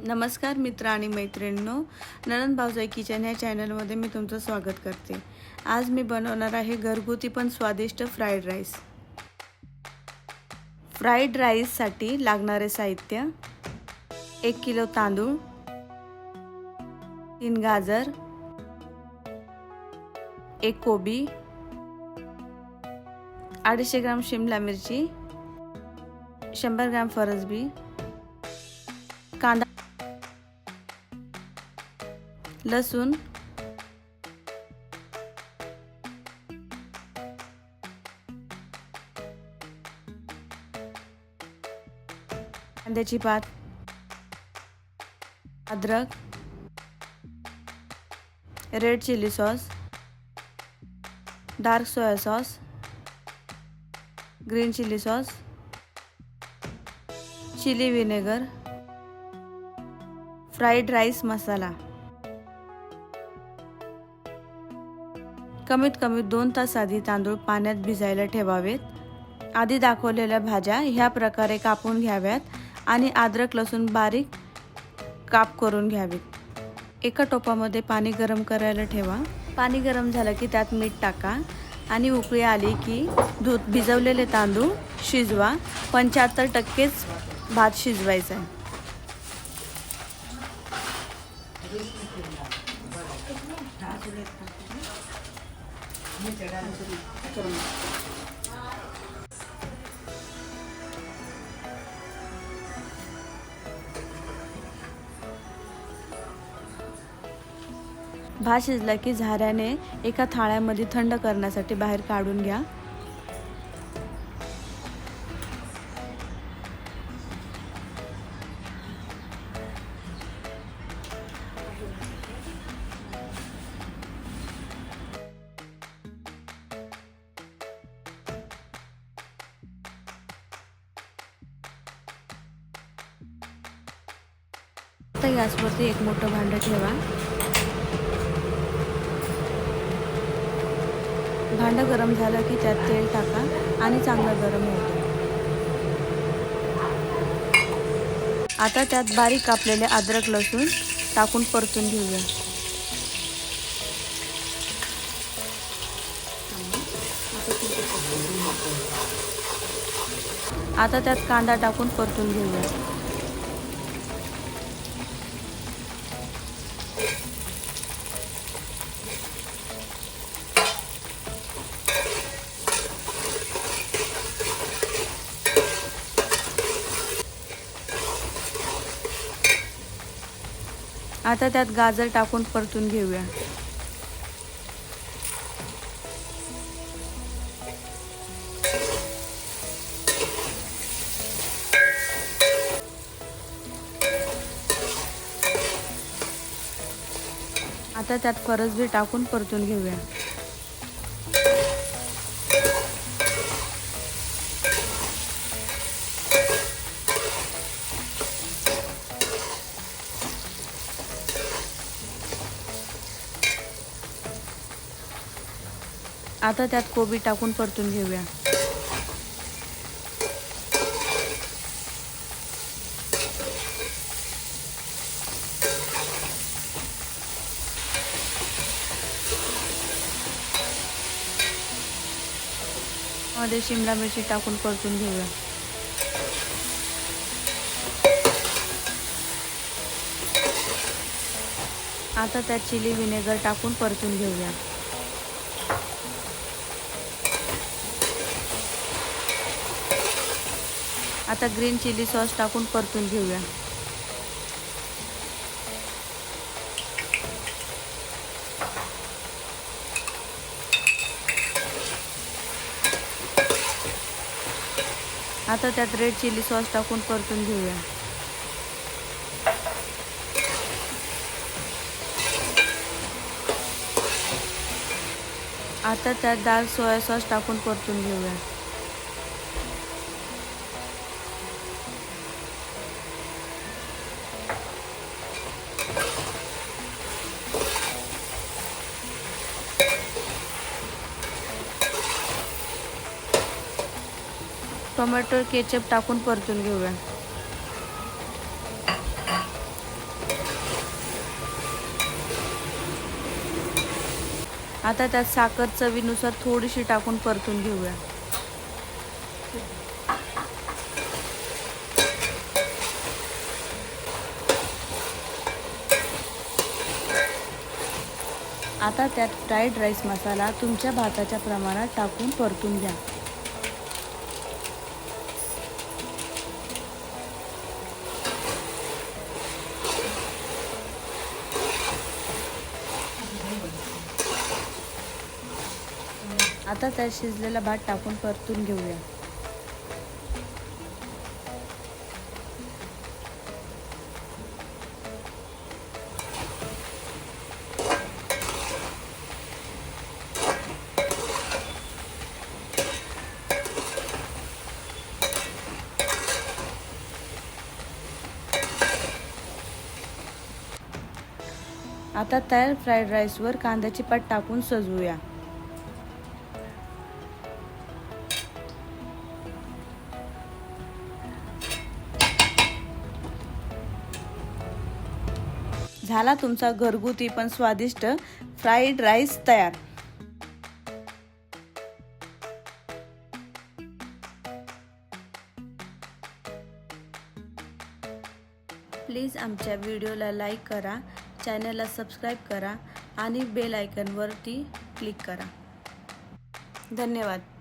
नमस्कार मित्र आणि मैत्रिणींनो, ननंद भाऊजाई किचन या चॅनलमध्ये मी तुमचं स्वागत करते। आज मी बनवणार आहे घरगुती पण स्वादिष्ट फ्राईड राईस। फ्राईड राईससाठी लागणारे साहित्य: 1 किलो तांदूळ, 3 गाजर, 1 कोबी, 250 ग्राम शिमला मिरची, 100 ग्राम फरसबी, कांदा, लसूण, कांद्याची पात, अद्रक, red chilli sauce, dark soya sauce, green chilli sauce, chilli vinegar, fried rice masala. कमीत कमी 2 तास आधी तांदूळ पाण्यात भिजायला ठेवावेत। आधी दाखवलेल्या भाज्या ह्या प्रकारे कापून घ्याव्यात आणि अद्रक लसूण बारीक काप करून घ्यावेत। एका टोपामध्ये पाणी गरम करायला ठेवा। पाणी गरम झालं की त्यात मीठ टाका आणि उकळी आली की भिजवलेले तांदूळ शिजवा। 75%च भात शिजवायचा आहे। भात शिजला की झाऱ्याने एका थाळ्यामध्ये थंड करण्यासाठी बाहेर काढून घ्या। आता गॅसवरती एक मोठं भांडं ठेवा। भांडं गरम झालं की त्यात तेल टाका आणि चांगलं गरम होऊ द्या। आता त्यात बारीक कापलेले अद्रक लसूण टाकून परतून घेऊया। आता त्यात कांदा टाकून परतून घेऊया। आता त्यात गाजर टाकून परतून घेऊया। आता त्यात फरसबी टाकून परतून घेऊया। आता त्यात कोबी टाकून परतून घेऊया। मध्ये शिमला मिरची टाकून परतून घेऊया। आता त्यात चिली विनेगर टाकून परतून घेऊया। आता ग्रीन चिली सॉस टाकून परतून घेऊया। आता त्यात रेड चिली सॉस टाकून परतून घेऊया। आता त्यात डार्क सोया सॉस टाकून परतून घेऊया। टोमॅटो केचप टाकून परतून घेऊया। आता त्यात साखर चवीनुसार थोडीशी टाकून परतून घेऊया। आता त्यात फ्राईड राईस मसाला तुमच्या भाताच्या प्रमाणात टाकून परतून घ्या। आता त्यात शिजलेला भात टाकून परतून घेऊया। आता तयार फ्राईड राईसवर कांद्याची पात टाकून सजवूया। झाला तुमचा घरगुती पण स्वादिष्ट फ्राईड राईस तयार। प्लीज आमच्या व्हिडिओला लाईक करा, चॅनलला सबस्क्राईब करा आणि बेल आयकॉनवरती क्लिक करा। धन्यवाद।